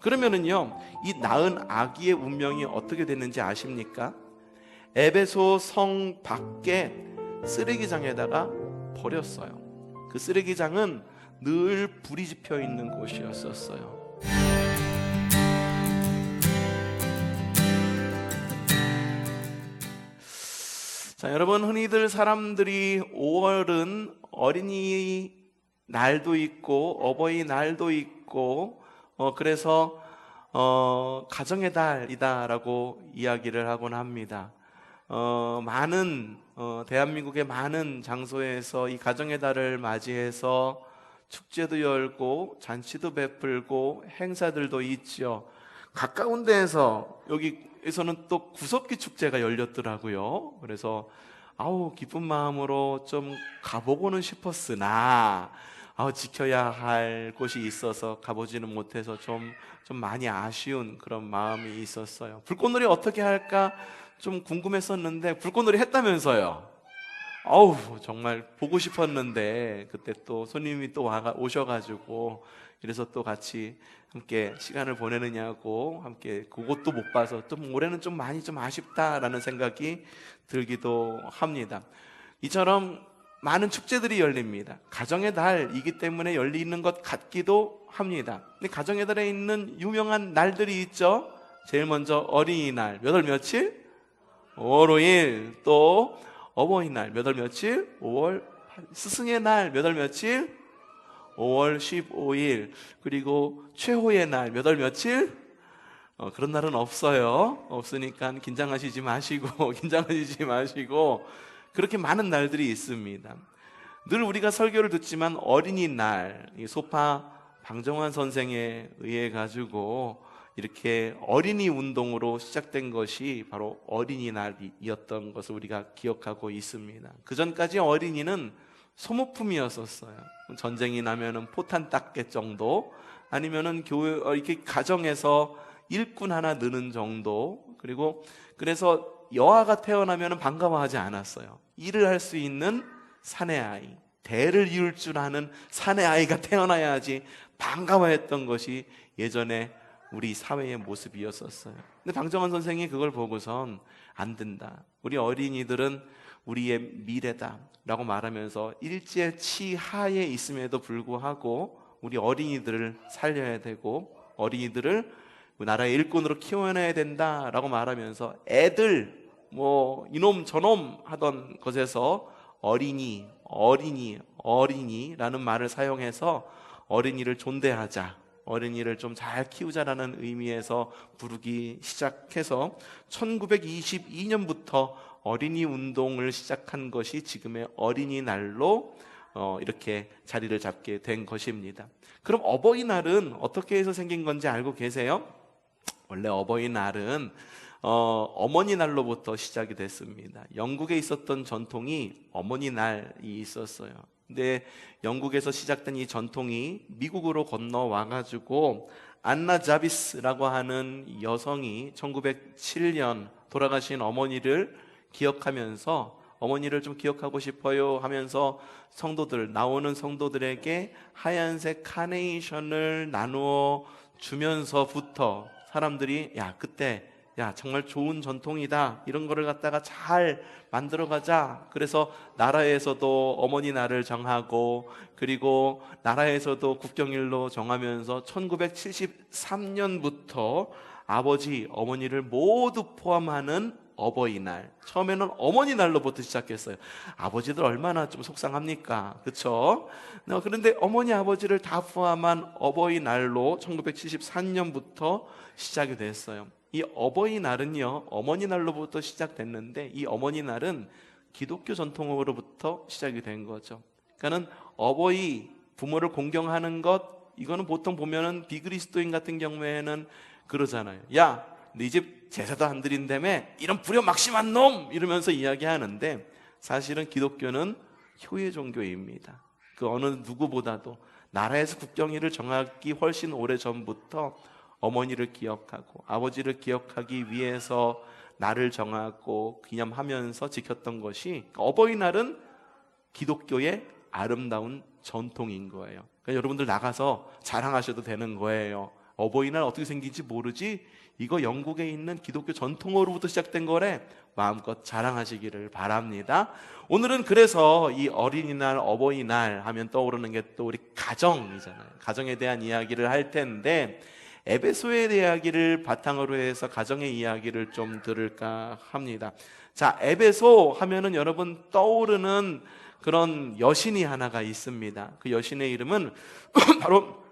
그러면은요, 이 낳은 아기의 운명이 어떻게 됐는지 아십니까? 에베소 성 밖에 쓰레기장에다가 버렸어요. 그 쓰레기장은 늘 불이 지펴 있는 곳이었었어요. 자, 여러분, 흔히들 사람들이 5월은 어린이 날도 있고 어버이날도 있고 그래서 가정의 달이다라고 이야기를 하곤 합니다. 대한민국의 많은 장소에서 이 가정의 달을 맞이해서 축제도 열고 잔치도 베풀고 행사들도 있죠. 가까운 데에서 여기에서는 또 구석기 축제가 열렸더라고요. 그래서 기쁜 마음으로 좀 가보고는 싶었으나 지켜야 할 곳이 있어서 가보지는 못해서 좀 많이 아쉬운 그런 마음이 있었어요. 불꽃놀이 어떻게 할까 좀 궁금했었는데 불꽃놀이 했다면서요. 정말 보고 싶었는데 그때 또 손님이 또 오셔가지고 이래서 또 같이 함께 시간을 보내느냐고 함께 그것도 못 봐서 좀 올해는 좀 많이 좀 아쉽다라는 생각이 들기도 합니다. 이처럼 많은 축제들이 열립니다. 가정의 달이기 때문에 열리는 것 같기도 합니다. 근데 가정의 달에 있는 유명한 날들이 있죠. 제일 먼저 어린이날 몇 월 며칠? 5월 5일. 또 어버이날 몇 월 며칠? 5월 8일. 스승의 날 몇 월 며칠? 5월 15일. 그리고 최후의 날 몇 월 며칠? 그런 날은 없어요. 없으니까 긴장하시지 마시고 그렇게 많은 날들이 있습니다. 늘 우리가 설교를 듣지만 어린이날, 소파 방정환 선생에 의해 가지고 이렇게 어린이 운동으로 시작된 것이 바로 어린이날이었던 것을 우리가 기억하고 있습니다. 그 전까지 어린이는 소모품이었었어요. 전쟁이 나면은 포탄 닦개 정도, 아니면은 이렇게 가정에서 일꾼 하나 느는 정도. 그래서 여아가 태어나면 반가워하지 않았어요. 일을 할 수 있는 사내 아이, 대를 이을 줄 아는 사내 아이가 태어나야지 반가워했던 것이 예전에 우리 사회의 모습이었었어요. 근데 방정환 선생이 그걸 보고선 안 된다. 우리 어린이들은 우리의 미래다라고 말하면서 일제치하에 있음에도 불구하고 우리 어린이들을 살려야 되고 어린이들을 나라의 일꾼으로 키워내야 된다라고 말하면서 애들 이놈 저놈 하던 것에서 어린이라는 말을 사용해서 어린이를 존대하자, 어린이를 좀 잘 키우자라는 의미에서 부르기 시작해서 1922년부터 어린이 운동을 시작한 것이 지금의 어린이날로 이렇게 자리를 잡게 된 것입니다. 그럼 어버이날은 어떻게 해서 생긴 건지 알고 계세요? 원래 어버이날은 어머니날로부터 시작이 됐습니다. 영국에 있었던 전통이 어머니날이 있었어요. 근데 영국에서 시작된 이 전통이 미국으로 건너와가지고 안나 자비스라고 하는 여성이 1907년 돌아가신 어머니를 기억하면서 어머니를 좀 기억하고 싶어요 하면서 나오는 성도들에게 하얀색 카네이션을 나누어 주면서부터 사람들이 그때 정말 좋은 전통이다, 이런 거를 갖다가 잘 만들어가자. 그래서 나라에서도 어머니 날을 정하고 그리고 나라에서도 국경일로 정하면서 1973년부터 아버지, 어머니를 모두 포함하는 어버이날, 처음에는 어머니날로부터 시작했어요. 아버지들 얼마나 좀 속상합니까? 그렇죠? 그런데 어머니, 아버지를 다 포함한 어버이날로 1973년부터 시작이 됐어요. 이 어버이날은요, 어머니날로부터 시작됐는데 이 어머니날은 기독교 전통으로부터 시작이 된 거죠. 그러니까는 부모를 공경하는 것, 이거는 보통 보면은 비그리스도인 같은 경우에는 그러잖아요. 네 집 제사도 안 드린다며 이런 불효막심한 놈, 이러면서 이야기하는데 사실은 기독교는 효의 종교입니다. 그 어느 누구보다도 나라에서 국경일을 정하기 훨씬 오래전부터 어머니를 기억하고 아버지를 기억하기 위해서 날을 정하고 기념하면서 지켰던 것이, 어버이날은 기독교의 아름다운 전통인 거예요. 그러니까 여러분들 나가서 자랑하셔도 되는 거예요. 어버이날 어떻게 생긴지 모르지? 이거 영국에 있는 기독교 전통어로부터 시작된 거래. 마음껏 자랑하시기를 바랍니다. 오늘은 그래서 이 어린이날, 어버이날 하면 떠오르는 게 또 우리 가정이잖아요. 가정에 대한 이야기를 할 텐데, 에베소의 이야기를 바탕으로 해서 가정의 이야기를 좀 들을까 합니다. 자, 에베소 하면은 여러분 떠오르는 그런 여신이 하나가 있습니다. 그 여신의 이름은 바로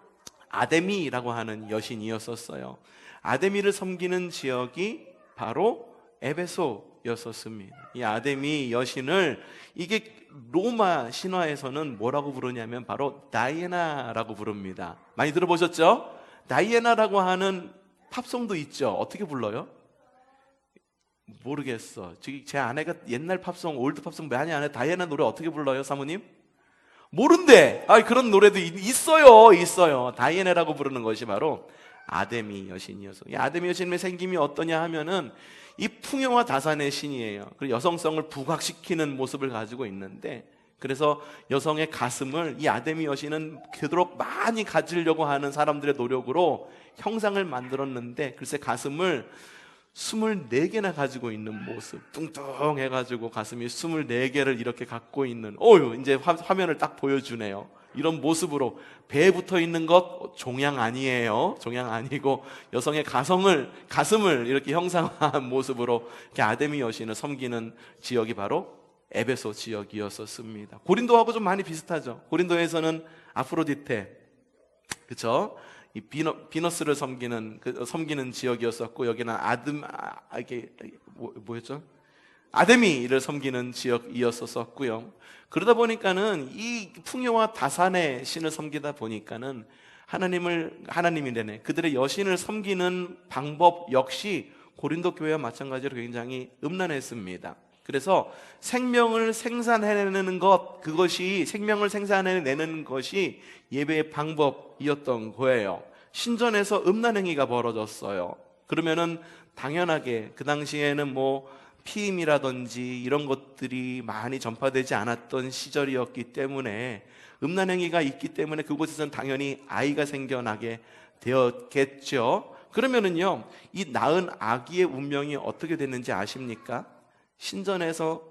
아데미라고 하는 여신이었었어요. 아데미를 섬기는 지역이 바로 에베소였었습니다. 이 아데미 여신을 이게 로마 신화에서는 뭐라고 부르냐면 바로 다이애나라고 부릅니다. 많이 들어보셨죠? 다이애나라고 하는 팝송도 있죠. 어떻게 불러요? 모르겠어. 제 아내가 옛날 팝송, 올드 팝송 많이 안 해. 다이애나 노래 어떻게 불러요, 사모님? 모른대. 그런 노래도 있어요. 다이애나라고 부르는 것이 바로 아데미 여신이어서. 이 아데미 여신의 생김이 어떠냐 하면은 이 풍요와 다산의 신이에요. 그리고 여성성을 부각시키는 모습을 가지고 있는데, 그래서 여성의 가슴을 이 아데미 여신은 그토록 많이 가지려고 하는 사람들의 노력으로 형상을 만들었는데, 글쎄 가슴을 24개나 가지고 있는 모습, 뚱뚱해가지고 가슴이 24개를 이렇게 갖고 있는, 이제 화면을 딱 보여주네요. 이런 모습으로 배에 붙어 있는 것 종양 아니에요. 종양 아니고 여성의 가슴을 이렇게 형상화한 모습으로 이렇게 아데미 여신을 섬기는 지역이 바로 에베소 지역이었었습니다. 고린도하고 좀 많이 비슷하죠. 고린도에서는 아프로디테, 그렇죠? 이 비너스를 섬기는 지역이었었고, 여기는 뭐였죠? 아데미를 섬기는 지역이었었고요. 그러다 보니까는 이 풍요와 다산의 신을 섬기다 보니까는 하나님이래네. 그들의 여신을 섬기는 방법 역시 고린도 교회와 마찬가지로 굉장히 음란했습니다. 그래서 생명을 생산해내는 것이 예배의 방법이었던 거예요. 신전에서 음란행위가 벌어졌어요. 그러면은 당연하게 그 당시에는 피임이라든지 이런 것들이 많이 전파되지 않았던 시절이었기 때문에, 음란행위가 있기 때문에 그곳에서는 당연히 아이가 생겨나게 되었겠죠. 그러면은요, 이 낳은 아기의 운명이 어떻게 됐는지 아십니까? 신전에서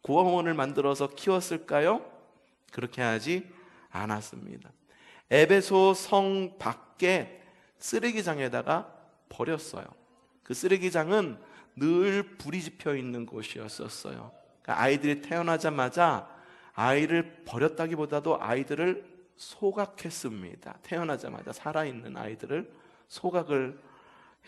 고아원을 만들어서 키웠을까요? 그렇게 하지 않았습니다. 에베소 성 밖에 쓰레기장에다가 버렸어요. 그 쓰레기장은 늘 불이 지펴 있는 곳이었었어요. 그러니까 아이들이 태어나자마자 아이를 버렸다기보다도 아이들을 소각했습니다. 태어나자마자 살아있는 아이들을 소각을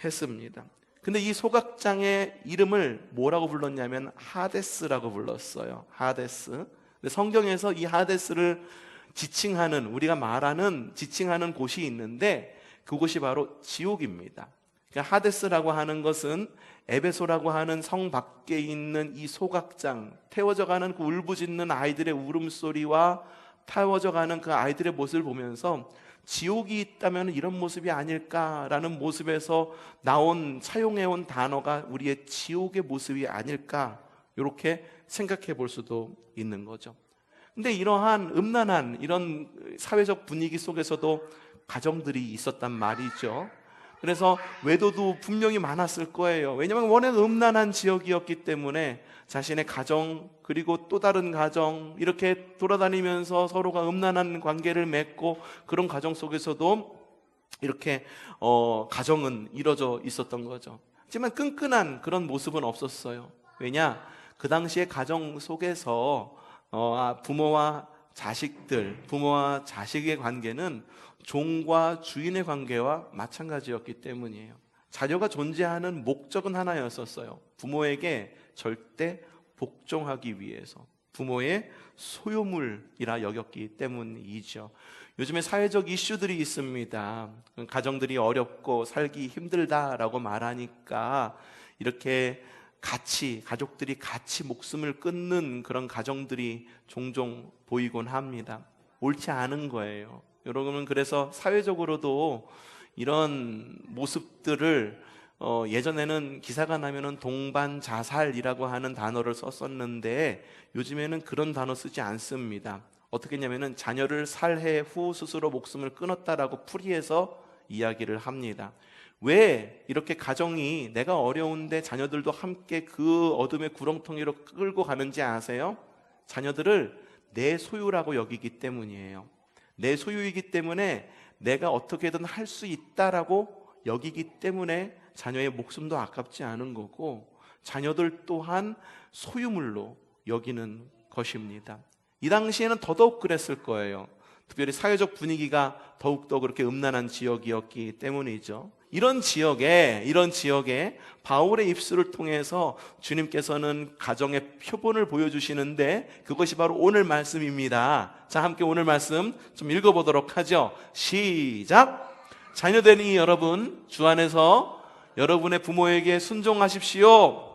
했습니다. 근데 이 소각장의 이름을 뭐라고 불렀냐면 하데스라고 불렀어요. 하데스. 근데 성경에서 이 하데스를 우리가 말하는 지칭하는 곳이 있는데, 그곳이 바로 지옥입니다. 그러니까 하데스라고 하는 것은 에베소라고 하는 성 밖에 있는 이 소각장, 태워져가는 그 울부짖는 아이들의 울음소리와 태워져가는 그 아이들의 모습을 보면서 지옥이 있다면 이런 모습이 아닐까라는 모습에서 차용해온 단어가 우리의 지옥의 모습이 아닐까, 이렇게 생각해 볼 수도 있는 거죠. 근데 이러한 음란한 이런 사회적 분위기 속에서도 가정들이 있었단 말이죠. 그래서 외도도 분명히 많았을 거예요. 왜냐하면 워낙 음란한 지역이었기 때문에 자신의 가정, 그리고 또 다른 가정, 이렇게 돌아다니면서 서로가 음란한 관계를 맺고, 그런 가정 속에서도 이렇게 가정은 이루어져 있었던 거죠. 하지만 끈끈한 그런 모습은 없었어요. 왜냐? 그 당시에 가정 속에서 부모와 자식의 관계는 종과 주인의 관계와 마찬가지였기 때문이에요. 자녀가 존재하는 목적은 하나였었어요. 부모에게 절대 복종하기 위해서, 부모의 소유물이라 여겼기 때문이죠. 요즘에 사회적 이슈들이 있습니다. 가정들이 어렵고 살기 힘들다라고 말하니까 이렇게 가족들이 같이 목숨을 끊는 그런 가정들이 종종 보이곤 합니다. 옳지 않은 거예요. 여러분은 그래서 사회적으로도 이런 모습들을 예전에는 기사가 나면은 동반 자살이라고 하는 단어를 썼었는데, 요즘에는 그런 단어 쓰지 않습니다. 어떻게 했냐면은 자녀를 살해 후 스스로 목숨을 끊었다라고 풀이해서 이야기를 합니다. 왜 이렇게 가정이 내가 어려운데 자녀들도 함께 그 어둠의 구렁텅이로 끌고 가는지 아세요? 자녀들을 내 소유라고 여기기 때문이에요. 내 소유이기 때문에 내가 어떻게든 할 수 있다라고 여기기 때문에 자녀의 목숨도 아깝지 않은 거고, 자녀들 또한 소유물로 여기는 것입니다. 이 당시에는 더더욱 그랬을 거예요. 특별히 사회적 분위기가 더욱더 그렇게 음란한 지역이었기 때문이죠. 이런 지역에 바울의 입술을 통해서 주님께서는 가정의 표본을 보여주시는데, 그것이 바로 오늘 말씀입니다. 자, 함께 오늘 말씀 좀 읽어보도록 하죠. 시작! 자녀되니 여러분, 주 안에서 여러분의 부모에게 순종하십시오.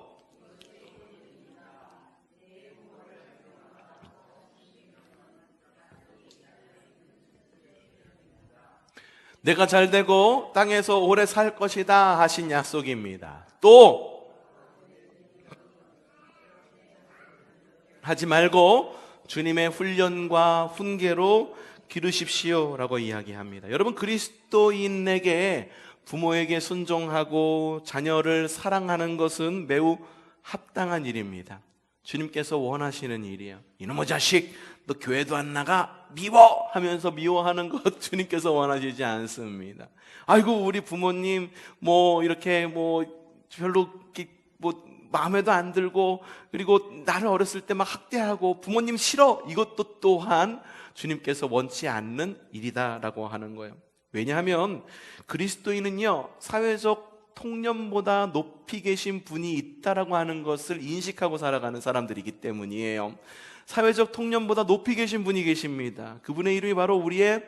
내가 잘되고 땅에서 오래 살 것이다 하신 약속입니다. 또 하지 말고 주님의 훈련과 훈계로 기르십시오 라고 이야기합니다. 여러분, 그리스도인에게 부모에게 순종하고 자녀를 사랑하는 것은 매우 합당한 일입니다. 주님께서 원하시는 일이에요. 이놈의 자식, 너 교회도 안 나가? 미워! 하면서 미워하는 것 주님께서 원하시지 않습니다. 아이고, 우리 부모님 이렇게 별로 마음에도 안 들고, 그리고 나를 어렸을 때 막 학대하고 부모님 싫어! 이것도 또한 주님께서 원치 않는 일이다라고 하는 거예요. 왜냐하면 그리스도인은요, 사회적 통념보다 높이 계신 분이 있다라고 하는 것을 인식하고 살아가는 사람들이기 때문이에요. 사회적 통념보다 높이 계신 분이 계십니다. 그분의 이름이 바로 우리의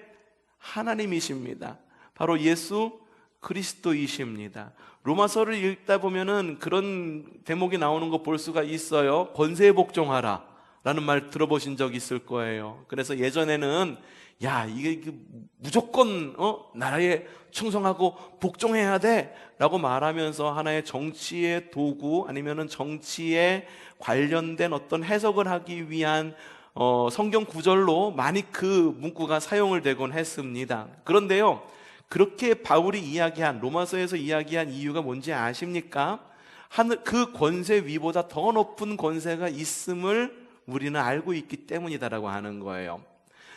하나님이십니다. 바로 예수 그리스도이십니다. 로마서를 읽다 보면은 그런 대목이 나오는 거 볼 수가 있어요. 권세에 복종하라 라는 말 들어보신 적 있을 거예요. 그래서 예전에는 이게 무조건 나라에 충성하고 복종해야 돼 라고 말하면서 하나의 정치의 도구, 아니면은 정치에 관련된 어떤 해석을 하기 위한 성경 구절로 많이 그 문구가 사용을 되곤 했습니다. 그런데요, 그렇게 바울이 이야기한, 로마서에서 이야기한 이유가 뭔지 아십니까? 그 권세 위보다 더 높은 권세가 있음을 우리는 알고 있기 때문이다라고 하는 거예요.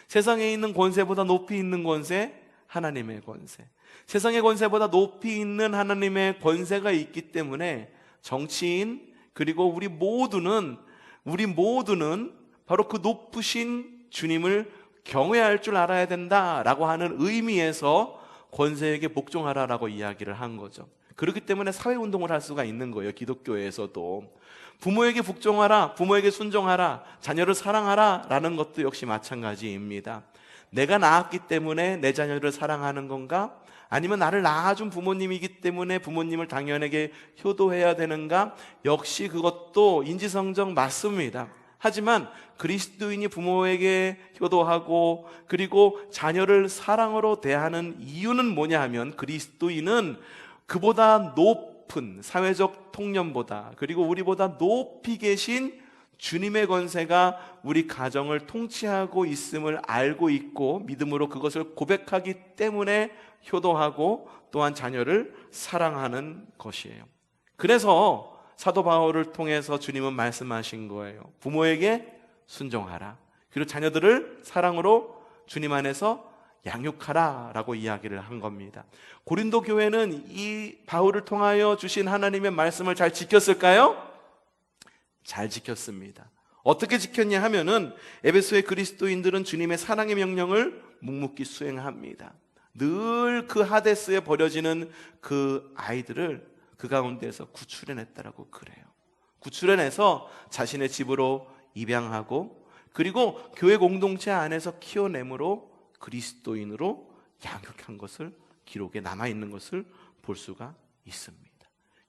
세상에 있는 권세보다 높이 있는 권세, 하나님의 권세. 세상의 권세보다 높이 있는 하나님의 권세가 있기 때문에 정치인, 그리고 우리 모두는 바로 그 높으신 주님을 경외할 줄 알아야 된다라고 하는 의미에서 권세에게 복종하라라고 이야기를 한 거죠. 그렇기 때문에 사회운동을 할 수가 있는 거예요. 기독교에서도 부모에게 복종하라, 부모에게 순종하라, 자녀를 사랑하라 라는 것도 역시 마찬가지입니다. 내가 낳았기 때문에 내 자녀를 사랑하는 건가? 아니면 나를 낳아준 부모님이기 때문에 부모님을 당연하게 효도해야 되는가? 역시 그것도 인지상정 맞습니다. 하지만 그리스도인이 부모에게 효도하고 그리고 자녀를 사랑으로 대하는 이유는 뭐냐 하면, 그리스도인은 그보다 높은 사회적 통념보다, 그리고 우리보다 높이 계신 주님의 권세가 우리 가정을 통치하고 있음을 알고 있고 믿음으로 그것을 고백하기 때문에 효도하고 또한 자녀를 사랑하는 것이에요. 그래서 사도 바울을 통해서 주님은 말씀하신 거예요. 부모에게 순종하라, 그리고 자녀들을 사랑으로 주님 안에서 양육하라 라고 이야기를 한 겁니다. 고린도 교회는 이 바울을 통하여 주신 하나님의 말씀을 잘 지켰을까요? 잘 지켰습니다. 어떻게 지켰냐 하면은, 에베소의 그리스도인들은 주님의 사랑의 명령을 묵묵히 수행합니다. 늘 그 하데스에 버려지는 그 아이들을 그 가운데서 구출해냈다라고 그래요. 구출해내서 자신의 집으로 입양하고, 그리고 교회 공동체 안에서 키워내므로 그리스도인으로 양육한 것을, 기록에 남아있는 것을 볼 수가 있습니다.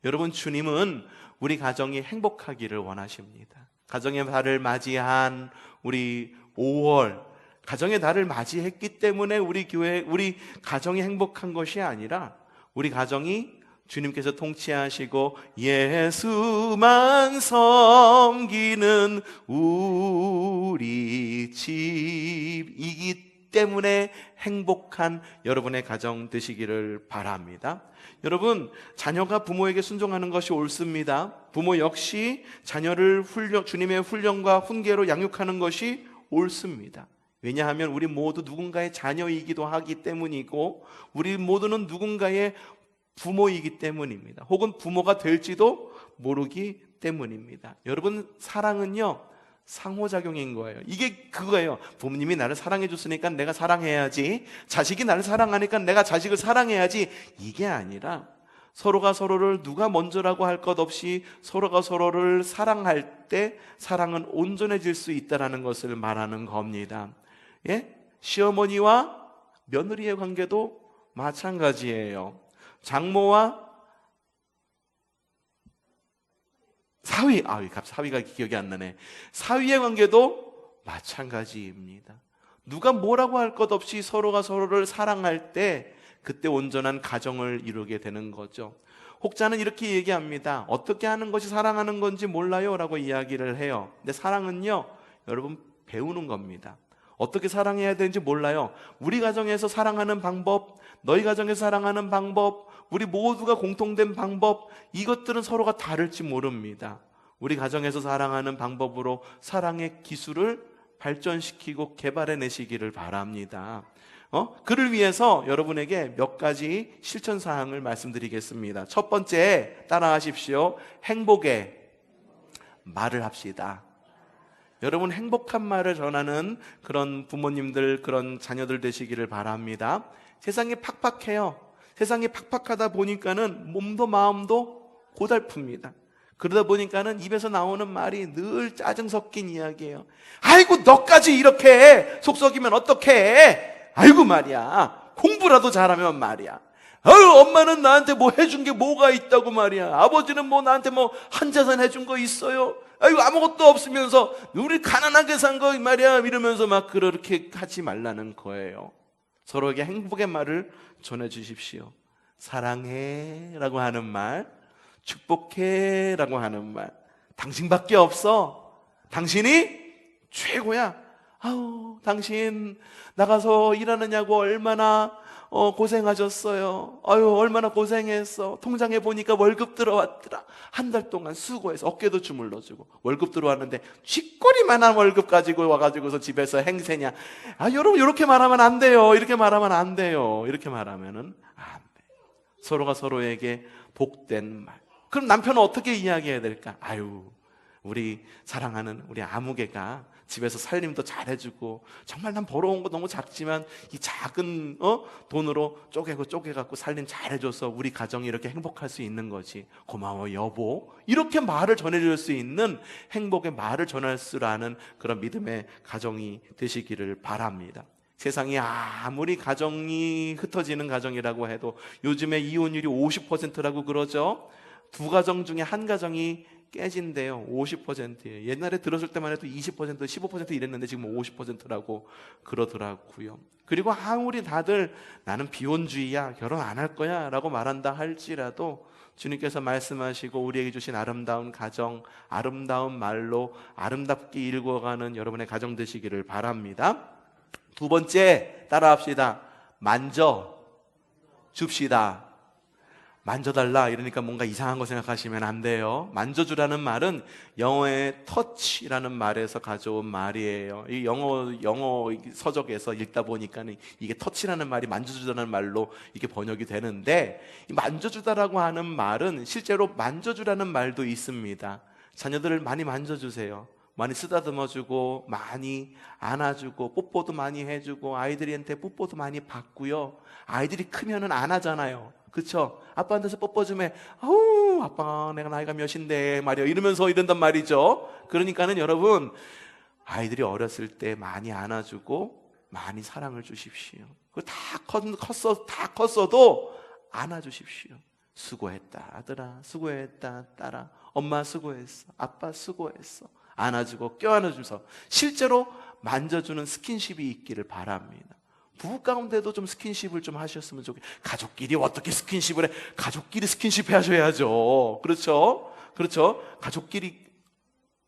여러분, 주님은 우리 가정이 행복하기를 원하십니다. 가정의 달을 맞이한 우리 5월, 가정의 달을 맞이했기 때문에 우리 교회, 우리 가정이 행복한 것이 아니라 우리 가정이 주님께서 통치하시고 예수만 섬기는 우리 집이기 때문에 행복한 여러분의 가정 되시기를 바랍니다. 여러분, 자녀가 부모에게 순종하는 것이 옳습니다. 부모 역시 자녀를 주님의 훈련과 훈계로 양육하는 것이 옳습니다. 왜냐하면 우리 모두 누군가의 자녀이기도 하기 때문이고, 우리 모두는 누군가의 부모이기 때문입니다. 혹은 부모가 될지도 모르기 때문입니다. 여러분, 사랑은요, 상호작용인 거예요. 이게 그거예요. 부모님이 나를 사랑해 줬으니까 내가 사랑해야지, 자식이 나를 사랑하니까 내가 자식을 사랑해야지, 이게 아니라 서로가 서로를 누가 먼저라고 할 것 없이 서로가 서로를 사랑할 때 사랑은 온전해질 수 있다는 것을 말하는 겁니다. 예? 시어머니와 며느리의 관계도 마찬가지예요. 장모와 사위가 기억이 안 나네. 사위의 관계도 마찬가지입니다. 누가 뭐라고 할 것 없이 서로가 서로를 사랑할 때 그때 온전한 가정을 이루게 되는 거죠. 혹자는 이렇게 얘기합니다. 어떻게 하는 것이 사랑하는 건지 몰라요 라고 이야기를 해요. 근데 사랑은요, 여러분, 배우는 겁니다. 어떻게 사랑해야 되는지 몰라요. 우리 가정에서 사랑하는 방법, 너희 가정에서 사랑하는 방법, 우리 모두가 공통된 방법, 이것들은 서로가 다를지 모릅니다. 우리 가정에서 사랑하는 방법으로 사랑의 기술을 발전시키고 개발해내시기를 바랍니다. 그를 위해서 여러분에게 몇 가지 실천 사항을 말씀드리겠습니다. 첫 번째, 따라하십시오. 행복의 말을 합시다. 여러분, 행복한 말을 전하는 그런 부모님들, 그런 자녀들 되시기를 바랍니다. 세상이 팍팍해요. 세상이 팍팍하다 보니까는 몸도 마음도 고달픕니다. 그러다 보니까는 입에서 나오는 말이 늘 짜증 섞인 이야기예요. 아이고, 너까지 이렇게 속 썩이면 어떡해? 아이고 말이야, 공부라도 잘하면 말이야. 엄마는 나한테 뭐 해준 게 뭐가 있다고 말이야. 아버지는 뭐 나한테 뭐 한자산 해준 거 있어요? 아이고, 아무것도 없으면서 우리 가난하게 산 거 말이야, 이러면서 막 그렇게 하지 말라는 거예요. 서로에게 행복의 말을 전해주십시오. 사랑해 라고 하는 말, 축복해 라고 하는 말, 당신밖에 없어, 당신이 최고야, 당신 나가서 일하느냐고 얼마나 고생하셨어요. 얼마나 고생했어. 통장에 보니까 월급 들어왔더라. 한 달 동안 수고해서 어깨도 주물러주고 월급 들어왔는데 쥐꼬리만한 월급 가지고 와가지고서 집에서 행세냐. 여러분, 이렇게 말하면 안 돼요. 이렇게 말하면 안 돼요. 이렇게 말하면은 안 돼요. 서로가 서로에게 복된 말. 그럼 남편은 어떻게 이야기해야 될까? 우리 사랑하는 우리 아무개가 집에서 살림도 잘해주고, 정말 난 벌어온 거 너무 작지만 이 작은 돈으로 쪼개갖고 살림 잘해줘서 우리 가정이 이렇게 행복할 수 있는 거지. 고마워 여보. 이렇게 말을 전해줄 수 있는, 행복의 말을 전할 줄 아는 그런 믿음의 가정이 되시기를 바랍니다. 세상이 아무리 가정이 흩어지는 가정이라고 해도 요즘에 이혼율이 50%라고 그러죠. 두 가정 중에 한 가정이 깨진대요. 50%예요. 옛날에 들었을 때만 해도 20%, 15% 이랬는데 지금 50%라고 그러더라고요. 그리고 아무리 다들 나는 비혼주의야, 결혼 안 할 거야 라고 말한다 할지라도 주님께서 말씀하시고 우리에게 주신 아름다운 가정, 아름다운 말로 아름답게 일궈가는 여러분의 가정 되시기를 바랍니다. 두 번째, 따라합시다. 만져 줍시다. 만져달라 이러니까 뭔가 이상한 거 생각하시면 안 돼요. 만져주라는 말은 영어의 touch라는 말에서 가져온 말이에요. 이 영어 서적에서 읽다 보니까는 이게 touch라는 말이 만져주다는 말로 이게 번역이 되는데, 이 만져주다라고 하는 말은 실제로 만져주라는 말도 있습니다. 자녀들을 많이 만져주세요. 많이 쓰다듬어주고, 많이 안아주고, 뽀뽀도 많이 해주고, 아이들한테 뽀뽀도 많이 받고요. 아이들이 크면은 안 하잖아요. 그쵸? 아빠한테서 뽀뽀 좀 해. 아빠 내가 나이가 몇인데 말이야, 이러면서 이런단 말이죠. 그러니까는 여러분, 아이들이 어렸을 때 많이 안아주고 많이 사랑을 주십시오. 다 컸어도 안아주십시오. 수고했다 아들아, 수고했다 딸아, 엄마 수고했어, 아빠 수고했어. 안아주고 껴안아주면서 실제로 만져주는 스킨십이 있기를 바랍니다. 부부 가운데도 좀 스킨십을 좀 하셨으면 좋겠어요. 가족끼리 어떻게 스킨십을 해? 가족끼리 스킨십 하셔야죠. 그렇죠? 가족끼리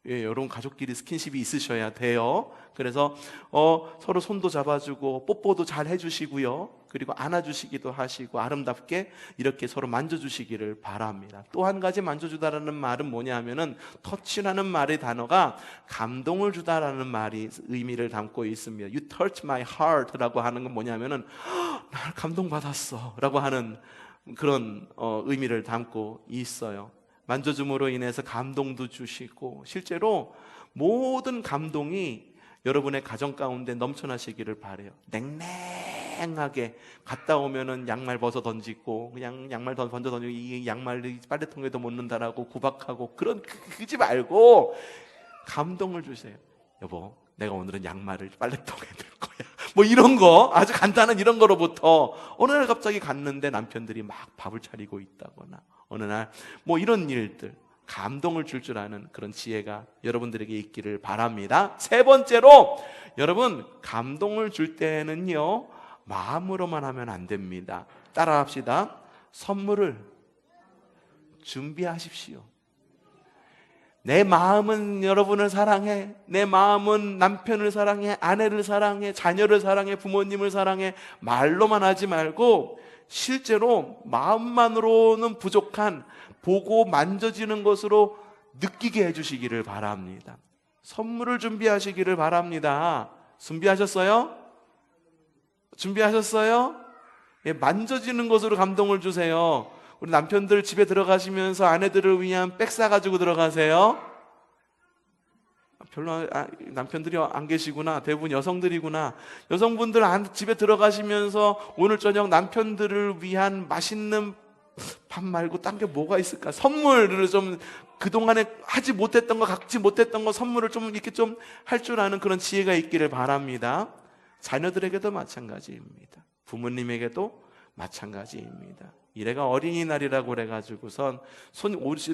예, 여러분 가족끼리 스킨십이 있으셔야 돼요. 그래서 서로 손도 잡아주고 뽀뽀도 잘 해주시고요. 그리고 안아주시기도 하시고 아름답게 이렇게 서로 만져주시기를 바랍니다. 또 한 가지 만져주다라는 말은 뭐냐 하면은 터치라는 말의 단어가 감동을 주다라는 말이 의미를 담고 있습니다. You touch my heart라고 하는 건 뭐냐면은 날 감동받았어 라고 하는 그런 의미를 담고 있어요. 만져줌으로 인해서 감동도 주시고 실제로 모든 감동이 여러분의 가정 가운데 넘쳐나시기를 바래요. 냉랭하게 갔다 오면은 양말 벗어 던지고 그냥 양말 던져 던지고 이 양말이 빨래통에도 못 넣는다라고 구박하고 그런 그지 말고 감동을 주세요. 여보, 내가 오늘은 양말을 빨래통에 넣을 거야. 뭐 이런 거 아주 간단한 이런 거로부터 어느 날 갑자기 갔는데 남편들이 막 밥을 차리고 있다거나 어느 날 뭐 이런 일들 감동을 줄 아는 그런 지혜가 여러분들에게 있기를 바랍니다. 세 번째로 여러분 감동을 줄 때는요 마음으로만 하면 안 됩니다. 따라합시다. 선물을 준비하십시오. 내 마음은 여러분을 사랑해. 내 마음은 남편을 사랑해, 아내를 사랑해, 자녀를 사랑해, 부모님을 사랑해. 말로만 하지 말고 실제로 마음만으로는 부족한 보고 만져지는 것으로 느끼게 해주시기를 바랍니다. 선물을 준비하시기를 바랍니다. 준비하셨어요? 준비하셨어요? 예, 만져지는 것으로 감동을 주세요. 우리 남편들 집에 들어가시면서 아내들을 위한 백 사가지고 들어가세요. 별로 남편들이 안 계시구나. 대부분 여성들이구나. 여성분들 집에 들어가시면서 오늘 저녁 남편들을 위한 맛있는 밥 말고 딴 게 뭐가 있을까? 선물을 좀 그동안에 하지 못했던 거, 갖지 못했던 거 선물을 좀 이렇게 좀 할 줄 아는 그런 지혜가 있기를 바랍니다. 자녀들에게도 마찬가지입니다. 부모님에게도 마찬가지입니다. 이래가 어린이날이라고 그래가지고선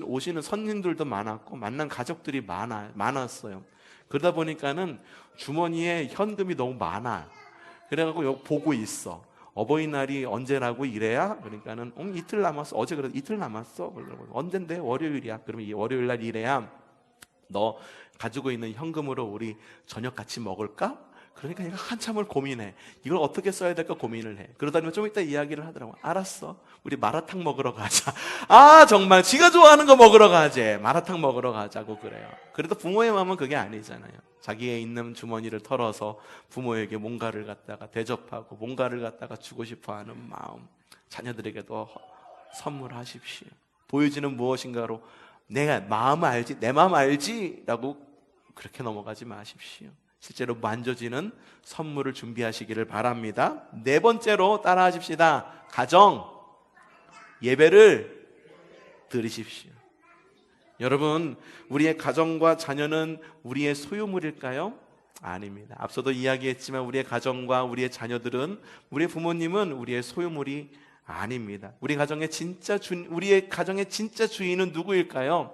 오시는 손님들도 많았고 만난 가족들이 많았어요. 그러다 보니까는 주머니에 현금이 너무 많아. 그래가지고 여기 보고 있어. 어버이날이 언제라고 이래야? 그러니까는 이틀 남았어. 어제 그래도 이틀 남았어. 언젠데? 월요일이야. 그러면 이 월요일날 이래야 너 가지고 있는 현금으로 우리 저녁 같이 먹을까? 그러니까 얘가 한참을 고민해. 이걸 어떻게 써야 될까 고민을 해. 그러다 보면 좀 이따 이야기를 하더라고. 알았어. 우리 마라탕 먹으러 가자. 아, 정말 지가 좋아하는 거 먹으러 가재. 마라탕 먹으러 가자고 그래요. 그래도 부모의 마음은 그게 아니잖아요. 자기의 있는 주머니를 털어서 부모에게 뭔가를 갖다가 대접하고 뭔가를 갖다가 주고 싶어하는 마음. 자녀들에게도 선물하십시오. 보여지는 무엇인가로 내가 마음 알지, 내 마음 알지? 라고 그렇게 넘어가지 마십시오. 실제로 만져지는 선물을 준비하시기를 바랍니다. 네 번째로 따라하십시다. 가정 예배를 드리십시오. 여러분, 우리의 가정과 자녀는 우리의 소유물일까요? 아닙니다. 앞서도 이야기했지만 우리의 가정과 우리의 자녀들은, 우리의 부모님은 우리의 소유물이 아닙니다. 우리의 가정의 진짜 주인은 누구일까요?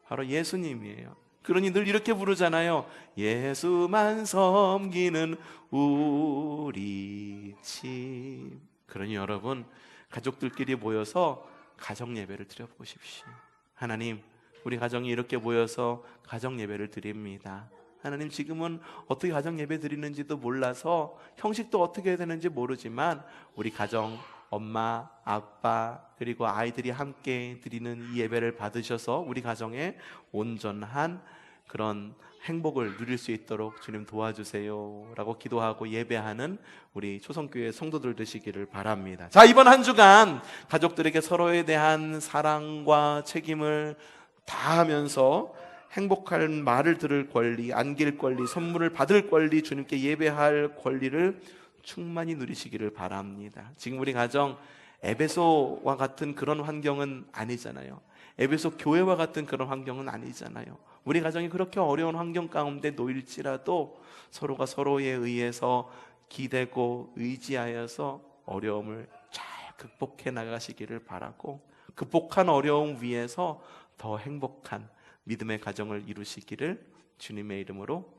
바로 예수님이에요. 그러니 늘 이렇게 부르잖아요. 예수만 섬기는 우리 집. 그러니 여러분, 가족들끼리 모여서 가정 예배를 드려보십시오. 하나님, 우리 가정이 이렇게 모여서 가정 예배를 드립니다. 하나님, 지금은 어떻게 가정 예배 드리는지도 몰라서 형식도 어떻게 해야 되는지 모르지만 우리 가정, 엄마, 아빠, 그리고 아이들이 함께 드리는 이 예배를 받으셔서 우리 가정에 온전한 그런 행복을 누릴 수 있도록 주님 도와주세요 라고 기도하고 예배하는 우리 초성교회 성도들 되시기를 바랍니다. 자, 이번 한 주간 가족들에게 서로에 대한 사랑과 책임을 다하면서 행복할 말을 들을 권리, 안길 권리, 선물을 받을 권리, 주님께 예배할 권리를 충만히 누리시기를 바랍니다. 지금 우리 가정 에베소와 같은 그런 환경은 아니잖아요. 에베소 교회와 같은 그런 환경은 아니잖아요. 우리 가정이 그렇게 어려운 환경 가운데 놓일지라도 서로가 서로에 의해서 기대고 의지하여서 어려움을 잘 극복해 나가시기를 바라고, 극복한 어려움 위에서 더 행복한 믿음의 가정을 이루시기를 주님의 이름으로